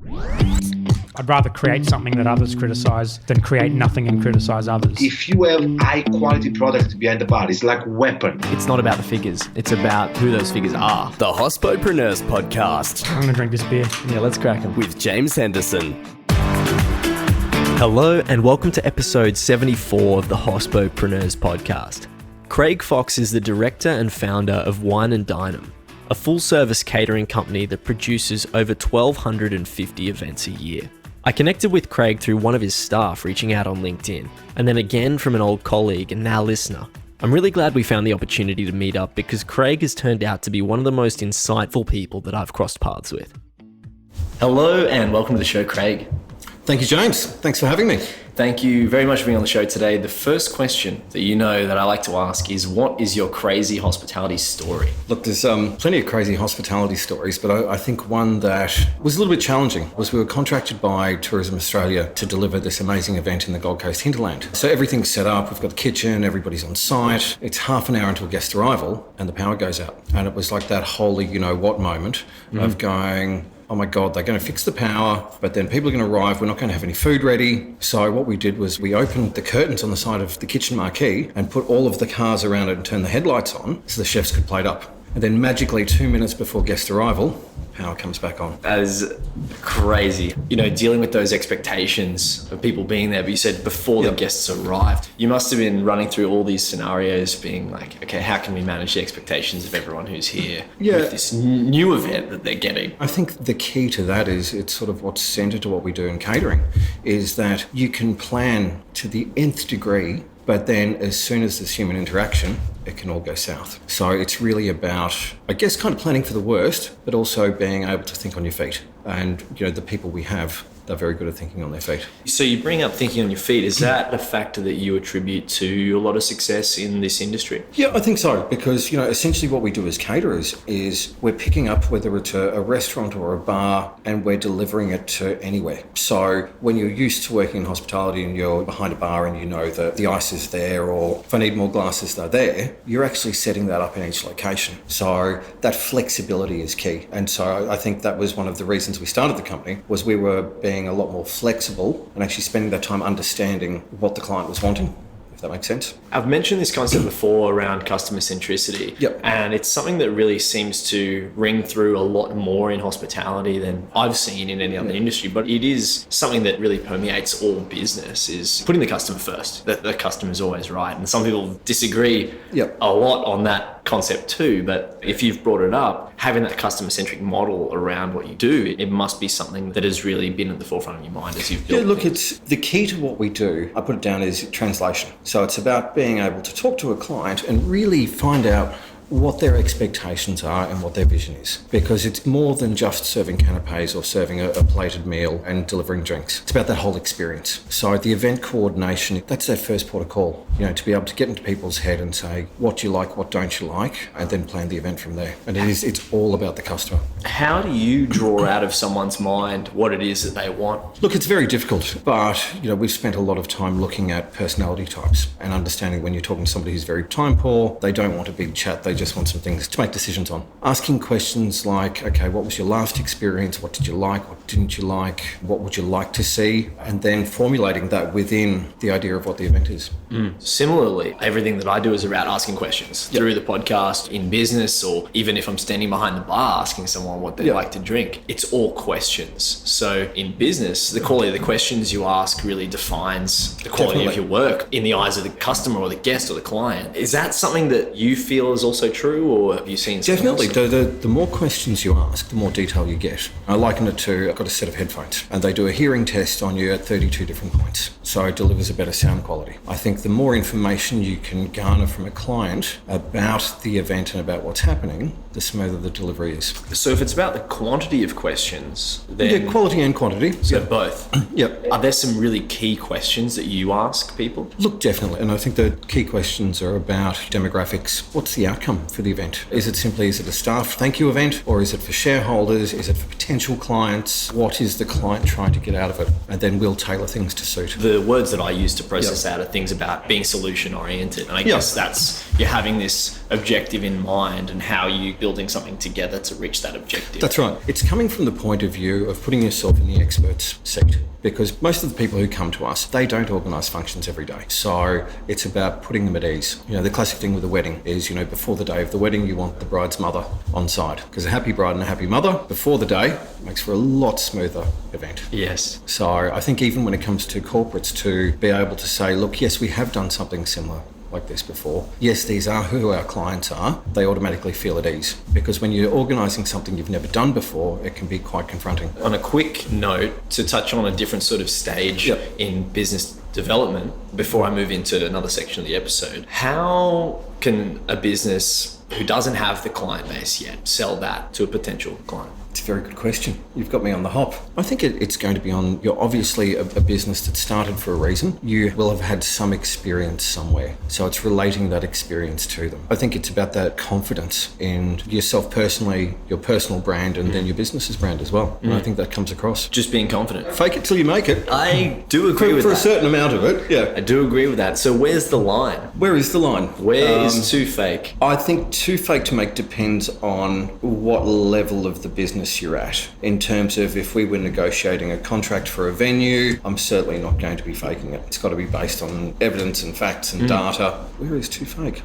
I'd rather create something that others criticise than create nothing and criticise others. If you have high quality product behind the bar, it's like a weapon. It's not about the figures. It's about who those figures are. The Hospopreneurs Podcast. I'm going to drink this beer. Yeah, let's crack them. With James Henderson. Hello and welcome to episode 74 of the Hospopreneurs Podcast. Craig Fox is the director and founder of Wine and Dine'm, a full-service catering company that produces over 1,250 events a year. I connected with Craig through one of his staff reaching out on LinkedIn, and then again from an old colleague and now listener. I'm really glad we found the opportunity to meet up because Craig has turned out to be one of the most insightful people that I've crossed paths with. Hello and welcome to the show, Craig. Thank you, James. Thanks for having me. Thank you very much for being on the show today. The first question that you know that I like to ask is, what is your crazy hospitality story? Look, there's plenty of crazy hospitality stories, but I think one that was a little bit challenging was we were contracted by Tourism Australia to deliver this amazing event in the Gold Coast hinterland. So everything's set up, we've got the kitchen, everybody's on site. It's half an hour until guest arrival and the power goes out. And it was like that holy you-know-what moment of going, oh my God, they're going to fix the power, but then people are going to arrive, we're not going to have any food ready. So what we did was we opened the curtains on the side of the kitchen marquee and put all of the cars around it and turned the headlights on so the chefs could plate up. And then magically 2 minutes before guest arrival, power comes back on. That is crazy. You know, dealing with those expectations of people being there, but you said before the guests arrived, you must have been running through all these scenarios being like, okay, how can we manage the expectations of everyone who's here with this new event that they're getting? I think the key to that is it's sort of what's centred to what we do in catering, is that you can plan to the nth degree, but then as soon as there's human interaction, it can all go south. So it's really about, I guess, kind of planning for the worst, but also being able to think on your feet. And, you know, the people we have, they're very good at thinking on their feet. So you bring up thinking on your feet. Is that a factor that you attribute to a lot of success in this industry? Yeah, I think so, because, you know, essentially what we do as caterers is we're picking up whether it's a restaurant or a bar and we're delivering it to anywhere. So when you're used to working in hospitality and you're behind a bar and you know that the ice is there, or if I need more glasses, they're there, you're actually setting that up in each location. So that flexibility is key. And so I think that was one of the reasons we started the company, was we were being a lot more flexible and actually spending that time understanding what the client was wanting, if that makes sense. I've mentioned this concept before around customer centricity. Yep. And it's something that really seems to ring through a lot more in hospitality than I've seen in any other industry. But it is something that really permeates all business, is putting the customer first, that the customer is always right. And some people disagree a lot on that concept too, but if you've brought it up, having that customer-centric model around what you do, it must be something that has really been at the forefront of your mind as you've built things. It's the key to what we do, I put it down as translation. So it's about being able to talk to a client and really find out what their expectations are and what their vision is. Because it's more than just serving canapes or serving a plated meal and delivering drinks. It's about that whole experience. So the event coordination, that's their first port of call. You know, to be able to get into people's head and say, what do you like, what don't you like, and then plan the event from there. And it's all about the customer. How do you draw out of someone's mind what it is that they want? Look, it's very difficult, but, you know, we've spent a lot of time looking at personality types and understanding when you're talking to somebody who's very time poor, they don't want a big chat, they just want some things to make decisions on. Asking questions like, okay, what was your last experience? What did you like? What didn't you like? What would you like to see? And then formulating that within the idea of what the event is. Similarly, everything that I do is about asking questions through the podcast, in business, or even if I'm standing behind the bar asking someone what they like to drink. It's all questions. So in business, the quality of the questions you ask really defines the quality of your work in the eyes of the customer or the guest or the client. Is that something that you feel is also true, or have you seen something else? Definitely. The more questions you ask, the more detail you get. I liken it to, I've got a set of headphones and they do a hearing test on you at 32 different points. So it delivers a better sound quality. I think the more information you can garner from a client about the event and about what's happening, the smoother the delivery is. So if it's about the quantity of questions, then... Yeah, quality and quantity. So both? Yep. Are there some really key questions that you ask people? Look, definitely. And I think the key questions are about demographics. What's the outcome outcome for the event? Is it a staff thank you event, or is it for shareholders? Is it for potential clients? What is the client trying to get out of it? And then we'll tailor things to suit. The words that I use to process that are things about being solution oriented. And I guess that's, you're having this objective in mind and how you're building something together to reach that objective. That's right. It's coming from the point of view of putting yourself in the expert's seat, because most of the people who come to us, they don't organise functions every day. So it's about putting them at ease. The classic thing with a wedding is, before the day of the wedding, you want the bride's mother on side, because a happy bride and a happy mother before the day makes for a lot smoother event. Yes. So I think even when it comes to corporates, to be able to say, look, yes, we have done something similar like this before. Yes, these are who our clients are. They automatically feel at ease, because when you're organising something you've never done before, it can be quite confronting. On a quick note, to touch on a different sort of stage in business development, before I move into another section of the episode, how can a business who doesn't have the client base yet sell that to a potential client? It's a very good question. You've got me on the hop. I think it's going to be on, you're obviously a business that started for a reason. You will have had some experience somewhere. So it's relating that experience to them. I think it's about that confidence in yourself personally, your personal brand, and then your business's brand as well. And I think that comes across. Just being confident. Fake it till you make it. I do agree with that. For a certain amount of it, yeah. I do agree with that. So where's the line? Where is the line? Where is too fake? I think too fake to make depends on what level of the business you're at. In terms of, if we were negotiating a contract for a venue, I'm certainly not going to be faking it. It's got to be based on evidence and facts and data. Where is too fake?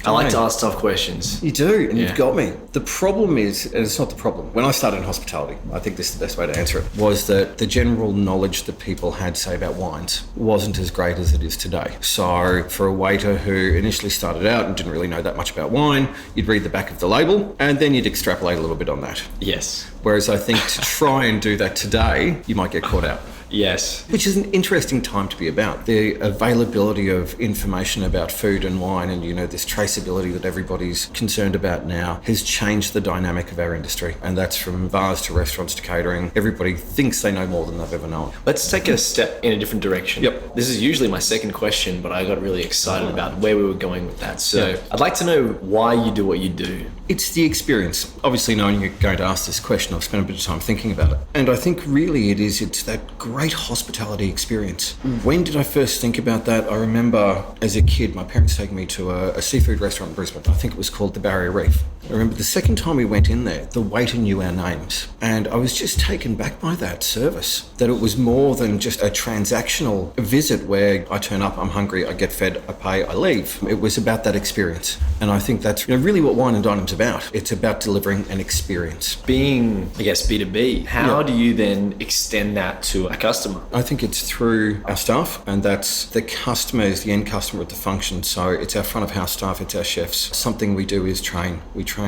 I like to ask tough questions. You do, and you've got me. The problem is, and it's not the problem, when I started in hospitality, I think this is the best way to answer it, was that the general knowledge that people had, say, about wines wasn't as great as it is today. So for a waiter who initially started out and didn't really know that much about wine, you'd read the back of the label and then you'd extrapolate a little bit on that. Yes. Whereas I think to try and do that today, you might get caught out. Yes. Which is an interesting time to be about. The availability of information about food and wine and, this traceability that everybody's concerned about now has changed the dynamic of our industry. And that's from bars to restaurants to catering. Everybody thinks they know more than they've ever known. Let's take a step in a different direction. Yep. This is usually my second question, but I got really excited about where we were going with that. So I'd like to know why you do what you do. It's the experience. Obviously, knowing you're going to ask this question, I've spent a bit of time thinking about it. And I think really it's that great hospitality experience. When did I first think about that? I remember as a kid, my parents taking me to a seafood restaurant in Brisbane. I think it was called the Barrier Reef. I remember the second time we went in there, the waiter knew our names. And I was just taken back by that service, that it was more than just a transactional visit where I turn up, I'm hungry, I get fed, I pay, I leave. It was about that experience. And I think that's really what Wine and Dine'm's about. It's about delivering an experience. Being, I guess, B2B, how do you then extend that to a customer? I think it's through our staff, and that's the customer is the end customer at the function. So it's our front of house staff, it's our chefs. Something we do is train. We train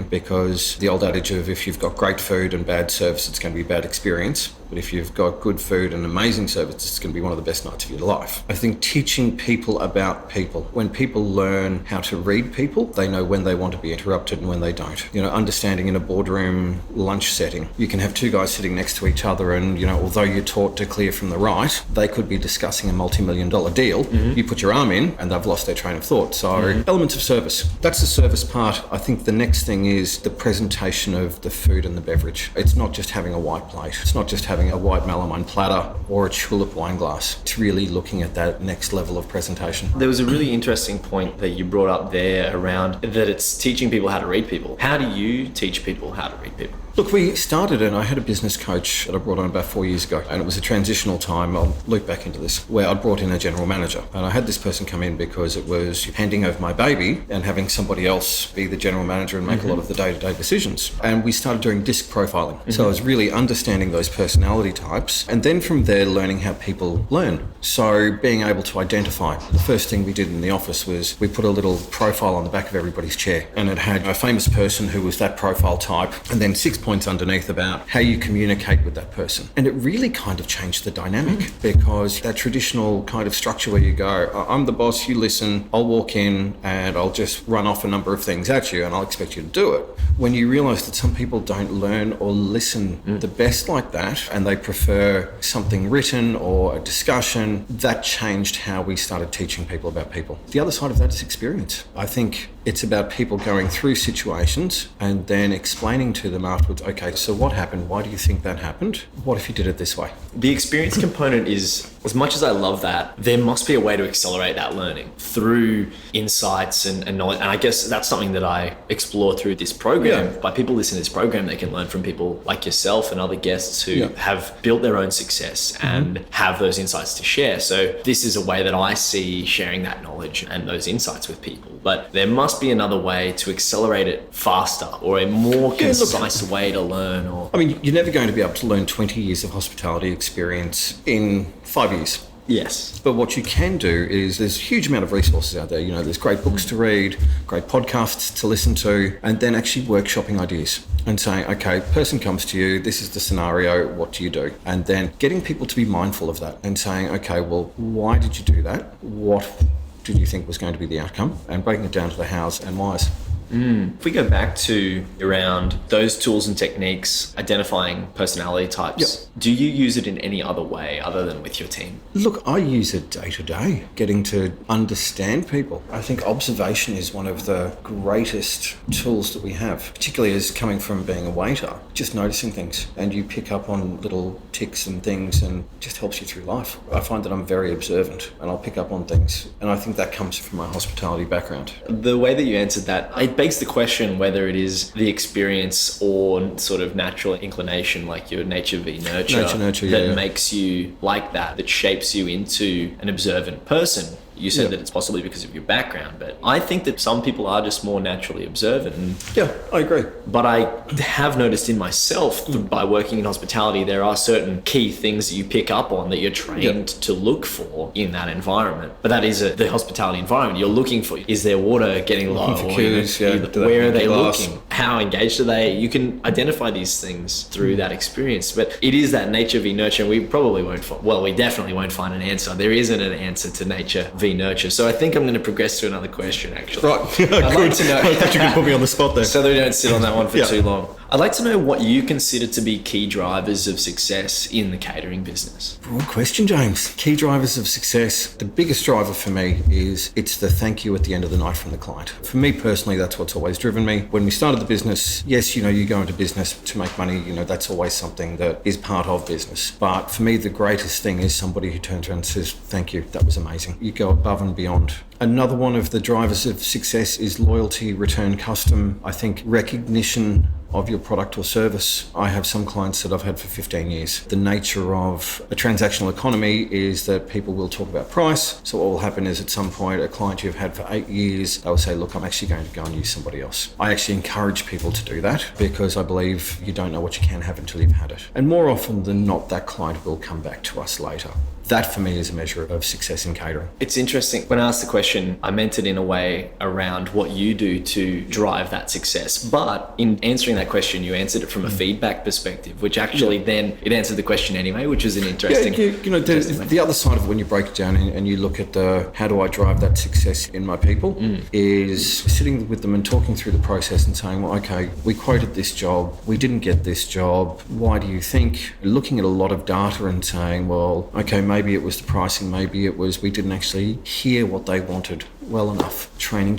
because the old adage of if you've got great food and bad service, it's going to be a bad experience. But if you've got good food and amazing service, it's going to be one of the best nights of your life. I think teaching people about people. When people learn how to read people, they know when they want to be interrupted and when they don't. Understanding in a boardroom lunch setting, you can have two guys sitting next to each other and, although you're taught to clear from the right, they could be discussing a multi-million-dollar deal. You put your arm in and they've lost their train of thought. So elements of service. That's the service part. I think the next thing is the presentation of the food and the beverage. It's not just having a white plate. It's not just having a white melamine platter or a tulip wine glass. It's really looking at that next level of presentation. There was a really interesting point that you brought up there around that it's teaching people how to read people. How do you teach people how to read people? Look, we started and I had a business coach that I brought on about 4 years ago, and it was a transitional time, I'll loop back into this, where I'd brought in a general manager. And I had this person come in because it was handing over my baby and having somebody else be the general manager and make a lot of the day-to-day decisions. And we started doing disc profiling. So I was really understanding those personality types, and then from there learning how people learn. So being able to identify. The first thing we did in the office was we put a little profile on the back of everybody's chair, and it had a famous person who was that profile type, and then 6 points underneath about how you communicate with that person. And it really kind of changed the dynamic, because that traditional kind of structure where you go, I'm the boss, you listen, I'll walk in and I'll just run off a number of things at you and I'll expect you to do it, When you realise that some people don't learn or listen the best like that, and they prefer something written or a discussion, that changed how we started teaching people about people. The other side of that is experience. I think it's about people going through situations and then explaining to them afterwards, okay, so what happened? Why do you think that happened? What if you did it this way? The experience component is, as much as I love that, there must be a way to accelerate that learning through insights and knowledge. And I guess that's something that I explore through this program. Yeah. By people listening to this program, they can learn from people like yourself and other guests who have built their own success and have those insights to share. So this is a way that I see sharing that knowledge and those insights with people. But there must be another way to accelerate it faster, or a more concise way to learn. Or I mean, you're never going to be able to learn 20 years of hospitality experience in 5 years. Yes. But what you can do is there's a huge amount of resources out there. You know, there's great books to read, great podcasts to listen to, and then actually workshopping ideas and saying, okay, person comes to you, this is the scenario, what do you do? And then getting people to be mindful of that and saying, okay, well, why did you do that? What did you think was going to be the outcome? And breaking it down to the hows and whys. If we go back to around those tools and techniques, identifying personality types, do you use it in any other way other than with your team? Look, I use it day to day, getting to understand people. I think observation is one of the greatest tools that we have, particularly as coming from being a waiter, just noticing things, and you pick up on little ticks and things, and it just helps you through life. I find that I'm very observant and I'll pick up on things, and I think that comes from my hospitality background. The way that you answered that, it begs the question whether it is the experience or sort of natural inclination, like your nature v nurture, that makes you like that shapes you into an observant person. You said that it's possibly because of your background, but I think that some people are just more naturally observant. And yeah, I agree. But I have noticed in myself, by working in hospitality, there are certain key things that you pick up on that you're trained to look for in that environment. But that is the hospitality environment. You're looking for, is their water getting low? For cues, where are they looking? How engaged are they? You can identify these things through that experience. But it is that nature v nurture. And we probably won't we definitely won't find an answer. There isn't an answer to nature v nurture. So I think I'm going to progress to another question, actually. Right. I'd like to know. I thought you could put me on the spot there. So that we don't sit on that one for too long. I'd like to know what you consider to be key drivers of success in the catering business. Broad question, James. Key drivers of success. The biggest driver for me is it's the thank you at the end of the night from the client. For me personally, that's what's always driven me. When we started the business, yes, you go into business to make money, that's always something that is part of business. But for me, the greatest thing is somebody who turns around and says, thank you, that was amazing. You go above and beyond. Another one of the drivers of success is loyalty, return custom. I think recognition of your product or service. I have some clients that I've had for 15 years. The nature of a transactional economy is that people will talk about price. So what will happen is at some point, a client you've had for 8 years, they will say, look, I'm actually going to go and use somebody else. I actually encourage people to do that because I believe you don't know what you can have until you've had it. And more often than not, that client will come back to us later. That for me is a measure of success in catering. It's interesting. When I asked the question, I meant it in a way around what you do to drive that success. But in answering that question, you answered it from a feedback perspective, which actually then it answered the question anyway, which is an interesting. The other side of it when you break it down and you look at how do I drive that success in my people is sitting with them and talking through the process and saying, well, okay, we quoted this job, we didn't get this job. Why do you think? Looking at a lot of data and saying, well, okay, maybe it was the pricing, maybe it was we didn't actually hear what they wanted well enough. Training.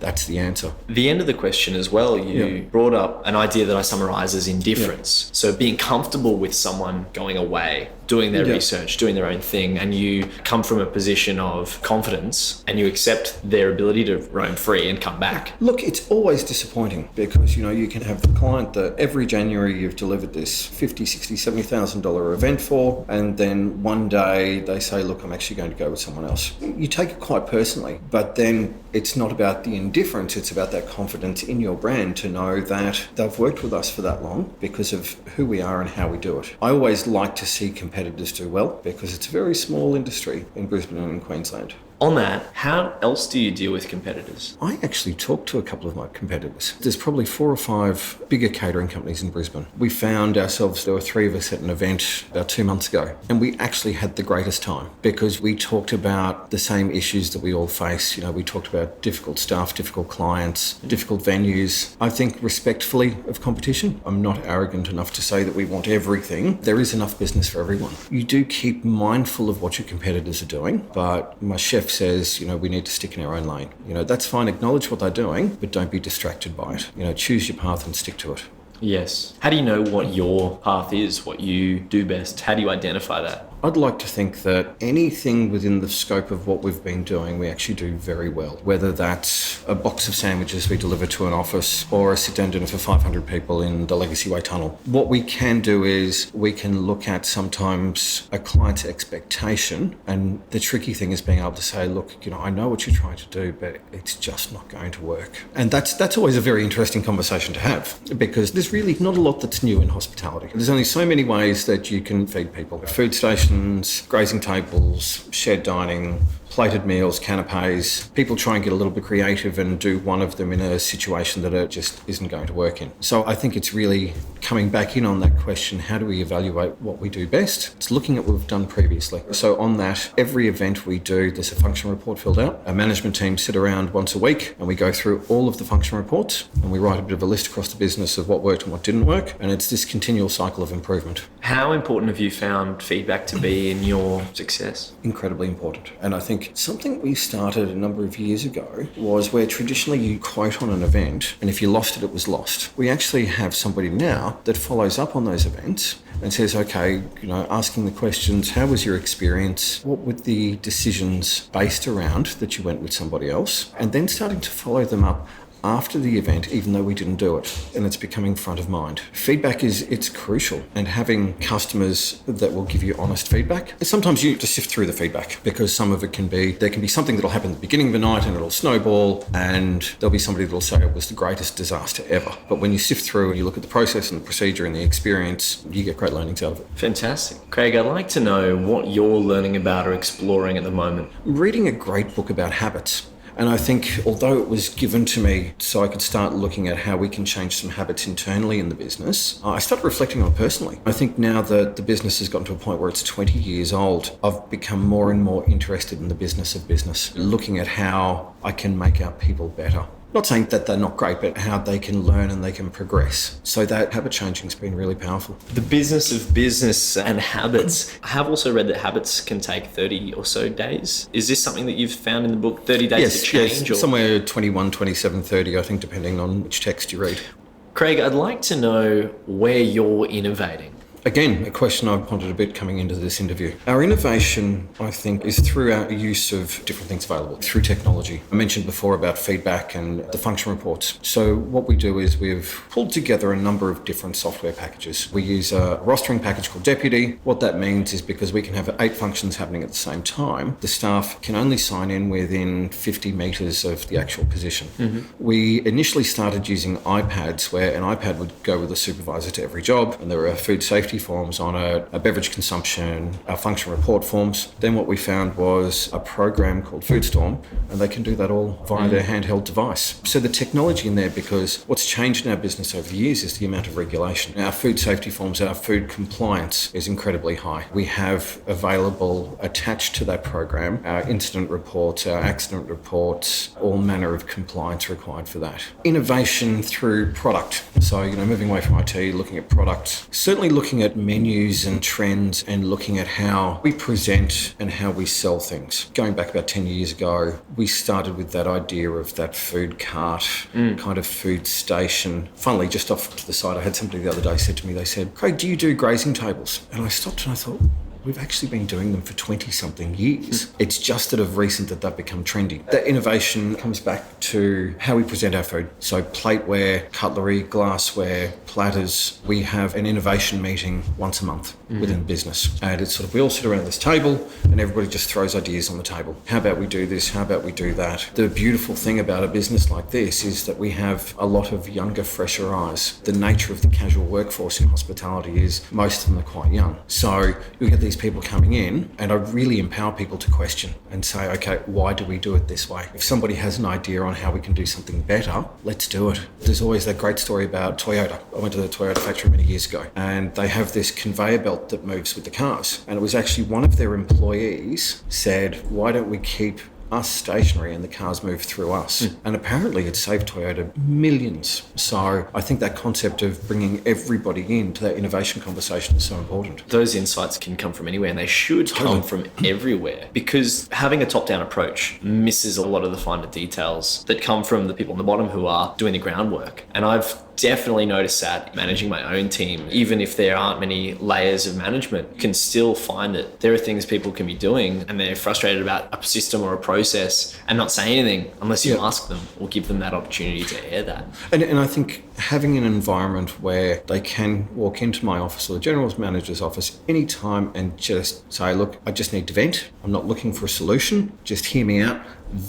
That's the answer. The end of the question as well, you brought up an idea that I summarize as indifference. So being comfortable with someone going away, doing their research, doing their own thing, and you come from a position of confidence and you accept their ability to roam free and come back. Look, it's always disappointing because, you can have the client that every January you've delivered this $50,000, $60,000, $70,000 event for, and then one day they say, look, I'm actually going to go with someone else. You take it quite personally, but then it's not about the indifference, it's about that confidence in your brand to know that they've worked with us for that long because of who we are and how we do it. I always like to see competitors do well because it's a very small industry in Brisbane and in Queensland. On that, how else do you deal with competitors? I actually talked to a couple of my competitors. There's probably 4 or 5 bigger catering companies in Brisbane. We found ourselves, there were 3 of us at an event about 2 months ago, and we actually had the greatest time because we talked about the same issues that we all face. We talked about difficult staff, difficult clients, difficult venues. I think respectfully of competition. I'm not arrogant enough to say that we want everything. There is enough business for everyone. You do keep mindful of what your competitors are doing, but my chef says, we need to stick in our own lane. That's fine, acknowledge what they're doing, but don't be distracted by it. Choose your path and stick to it. Yes. How do you know what your path is, what you do best? How do you identify that? I'd like to think that anything within the scope of what we've been doing, we actually do very well. Whether that's a box of sandwiches we deliver to an office or a sit-down dinner for 500 people in the Legacy Way Tunnel. What we can do is we can look at sometimes a client's expectation, and the tricky thing is being able to say, look, I know what you're trying to do, but it's just not going to work. And that's always a very interesting conversation to have, because there's really not a lot that's new in hospitality. There's only so many ways that you can feed people. Food stations, grazing tables, shared dining, plated meals, canapes. People try and get a little bit creative and do one of them in a situation that it just isn't going to work in. So I think it's really coming back in on that question, how do we evaluate what we do best? It's looking at what we've done previously. So on that, every event we do, there's a function report filled out. Our management team sit around once a week and we go through all of the function reports and we write a bit of a list across the business of what worked and what didn't work. And it's this continual cycle of improvement. How important have you found feedback to be in your success? Incredibly important. And I think something we started a number of years ago was where traditionally you quote on an event and if you lost it, it was lost. We actually have somebody now that follows up on those events and says, okay, asking the questions, how was your experience? What were the decisions based around that you went with somebody else? And then starting to follow them up after the event, even though we didn't do it, and it's becoming front of mind. Feedback it's crucial, and having customers that will give you honest feedback. And sometimes you have to sift through the feedback because some of it there can be something that'll happen at the beginning of the night and it'll snowball, and there'll be somebody that'll say it was the greatest disaster ever. But when you sift through and you look at the process and the procedure and the experience, you get great learnings out of it. Fantastic. Craig, I'd like to know what you're learning about or exploring at the moment. I'm reading a great book about habits. And I think although it was given to me so I could start looking at how we can change some habits internally in the business, I started reflecting on it personally. I think now that the business has gotten to a point where it's 20 years old, I've become more and more interested in the business of business, looking at how I can make our people better. Not saying that they're not great, but how they can learn and they can progress. So that habit changing has been really powerful. The business of business and habits. I have also read that habits can take 30 or so days. Is this something that you've found in the book, 30 days to change? Yes, somewhere 21, 27, 30, I think, depending on which text you read. Craig, I'd like to know where you're innovating. Again, a question I've pondered a bit coming into this interview. Our innovation, I think, is through our use of different things available, through technology. I mentioned before about feedback and the function reports. So what we do is we've pulled together a number of different software packages. We use a rostering package called Deputy. What that means is because we can have 8 functions happening at the same time, the staff can only sign in within 50 metres of the actual position. Mm-hmm. We initially started using iPads, where an iPad would go with a supervisor to every job, and there were food safety forms on it, a beverage consumption, our function report forms. Then what we found was a program called FoodStorm, and they can do that all via their handheld device. So the technology in there, because what's changed in our business over the years is the amount of regulation. Our food safety forms, our food compliance is incredibly high. We have available attached to that program our incident reports, our accident reports, all manner of compliance required for that. Innovation through product. So, moving away from IT, looking at product, certainly looking at menus and trends and looking at how we present and how we sell things. Going back about 10 years ago, we started with that idea of that food cart, kind of food station. Funnily, just off to the side, I had somebody the other day said to me, they said, Craig, do you do grazing tables? And I stopped and I thought, we've actually been doing them for 20-something years. It's just that of recent that they've become trendy. That innovation comes back to how we present our food. So plateware, cutlery, glassware, platters. We have an innovation meeting once a month within the business. And it's sort of, we all sit around this table and everybody just throws ideas on the table. How about we do this? How about we do that? The beautiful thing about a business like this is that we have a lot of younger, fresher eyes. The nature of the casual workforce in hospitality is most of them are quite young. So you get these these people coming in, and I really empower people to question and say, okay, why do we do it this way? If somebody has an idea on how we can do something better, let's do it. There's always that great story about Toyota. I went to the Toyota factory many years ago, and they have this conveyor belt that moves with the cars. And it was actually one of their employees said, why don't we keep us stationary and the cars move through us? And apparently it saved Toyota millions. So I think that concept of bringing everybody into that innovation conversation is so important. Those insights can come from anywhere, and they should come from everywhere, because having a top-down approach misses a lot of the finer details that come from the people on the bottom who are doing the groundwork. And I've definitely noticed that managing my own team, even if there aren't many layers of management, can still find that there are things people can be doing and they're frustrated about a system or a process and not say anything unless you ask them or give them that opportunity to air that. And I think having an environment where they can walk into my office or the general manager's office anytime and just say, look, I just need to vent. I'm not looking for a solution. Just hear me out.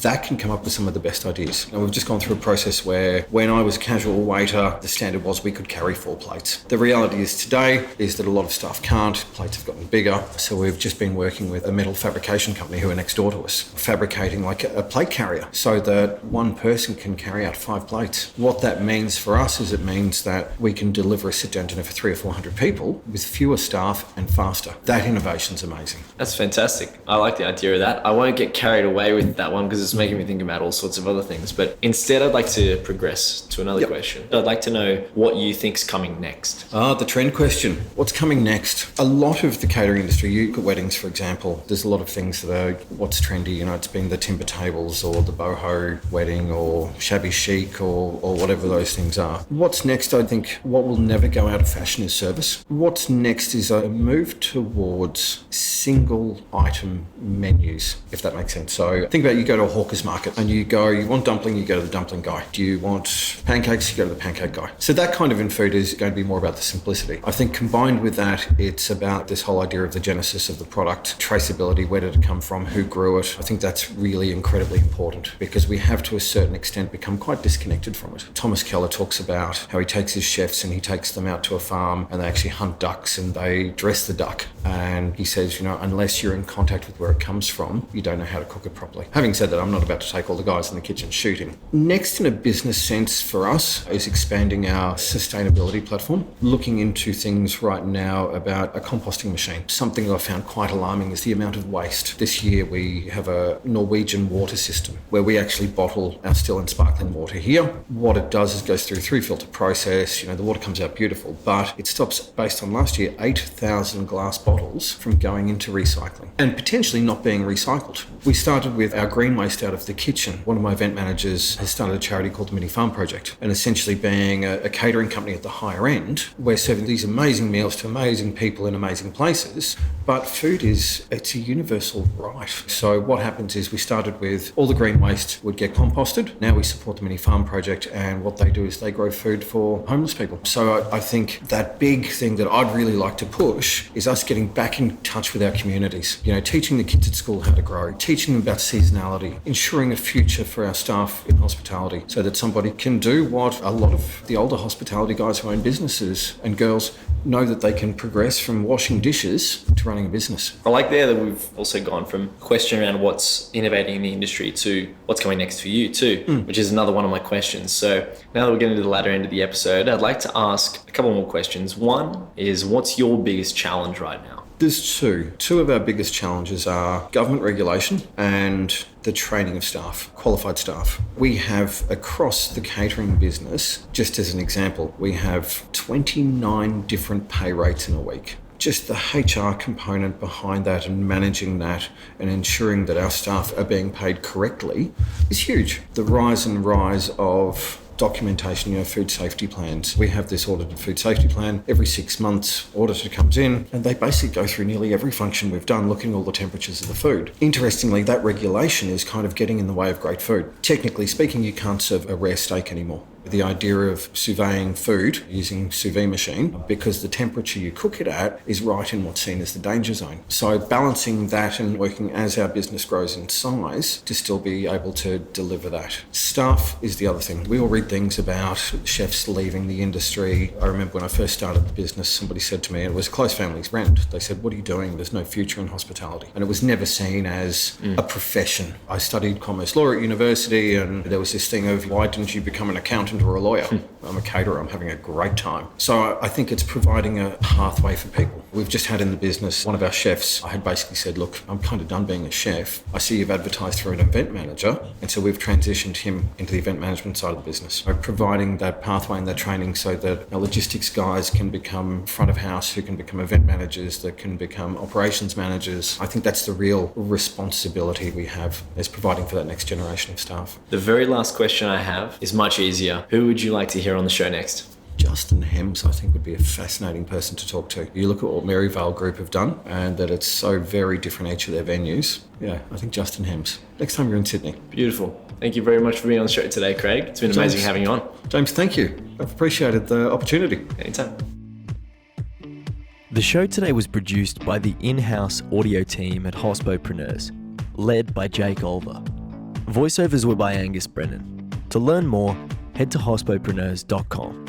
That can come up with some of the best ideas. And we've just gone through a process where when I was a casual waiter, the standard was we could carry 4 plates. The reality is today is that a lot of staff can't. Plates have gotten bigger. So we've just been working with a metal fabrication company who are next door to us, fabricating like a plate carrier so that one person can carry out 5 plates. What that means for us is it means that we can deliver a sit-down dinner for 300 or 400 people with fewer staff and faster. That innovation's amazing. That's fantastic. I like the idea of that. I won't get carried away with that one because it's making me think about all sorts of other things. But instead, I'd like to progress to another question. I'd like to know what you think's coming next. The trend question. What's coming next? A lot of the catering industry, you look at weddings, for example, there's a lot of things that are what's trendy. You know, it's been the timber tables or the boho wedding or shabby chic or whatever those things are. What's next? I think what will never go out of fashion is service. What's next is a move towards single item menus, if that makes sense. So think about you go to a hawker's market and you want dumpling, you go to the dumpling guy. Do you want pancakes, you go to the pancake guy. So that kind of in food is going to be more about the simplicity. I think combined with that, it's about this whole idea of the genesis of the product, traceability, where did it come from, who grew it. I think that's really incredibly important because we have to a certain extent become quite disconnected from it. Thomas Keller talks about how he takes his chefs and he takes them out to a farm and they actually hunt ducks and they dress the duck. And he says, unless you're in contact with where it comes from, you don't know how to cook it properly. Having said that, I'm not about to take all the guys in the kitchen shooting. Next, in a business sense for us, is expanding our sustainability platform, looking into things right now about a composting machine. Something that I found quite alarming is the amount of waste. This year, we have a Norwegian water system where we actually bottle our still and sparkling water here. What it does is goes through 3-filter process. The water comes out beautiful, but it stops, based on last year, 8,000 glass bottles from going into recycling and potentially not being recycled. We started with our green waste out of the kitchen. One of my event managers has started a charity called the Mini Farm Project, and essentially being a catering company at the higher end, we're serving these amazing meals to amazing people in amazing places, but food it's a universal right. So what happens is we started with all the green waste would get composted. Now we support the Mini Farm Project, and what they do is they grow food for homeless people. So I think that big thing that I'd really like to push is us getting back in touch with our communities. Teaching the kids at school how to grow, teaching them about seasonality, ensuring a future for our staff in hospitality so that somebody can do what a lot of the older hospitality guys who own businesses and girls know, that they can progress from washing dishes to running a business. I like there that we've also gone from a question around what's innovating in the industry to what's coming next for you too, which is another one of my questions. So now that we're getting to the latter end of the episode, I'd like to ask a couple more questions. One is, what's your biggest challenge right now? There's two. Two of our biggest challenges are government regulation and the training of staff, qualified staff. We have across the catering business, just as an example, we have 29 different pay rates in a week. Just the HR component behind that and managing that and ensuring that our staff are being paid correctly is huge. The rise of documentation, food safety plans. We have this audited food safety plan. Every 6 months, auditor comes in and they basically go through nearly every function we've done, looking at all the temperatures of the food. Interestingly, that regulation is kind of getting in the way of great food. Technically speaking, you can't serve a rare steak anymore. the idea of surveying food using sous vide machine, because the temperature you cook it at is right in what's seen as the danger zone. So balancing that and working as our business grows in size to still be able to deliver that. Staff is the other thing. We all read things about chefs leaving the industry. I remember when I first started the business, somebody said to me, and it was a close family's friend, they said, "What are you doing? There's no future in hospitality." And it was never seen as a profession. I studied commerce law at university, and there was this thing of, why didn't you become an accountant or a lawyer? I'm a caterer, I'm having a great time. So I think it's providing a pathway for people. We've just had in the business, one of our chefs, I had basically said, look, I'm kind of done being a chef. I see you've advertised for an event manager. And so we've transitioned him into the event management side of the business. So providing that pathway and that training so that our logistics guys can become front of house, who can become event managers, that can become operations managers. I think that's the real responsibility we have, is providing for that next generation of staff. The very last question I have is much easier. Who would you like to hear on the show next? Justin Hems, I think, would be a fascinating person to talk to. You look at what Maryvale Group have done, and that it's so very different each of their venues. Yeah, I think Justin Hems. Next time you're in Sydney. Beautiful. Thank you very much for being on the show today, Craig. It's been amazing having you on. James, thank you. I've appreciated the opportunity. Anytime. The show today was produced by the in-house audio team at Hospopreneurs, led by Jake Olver. Voiceovers were by Angus Brennan. To learn more, head to hospopreneurs.com.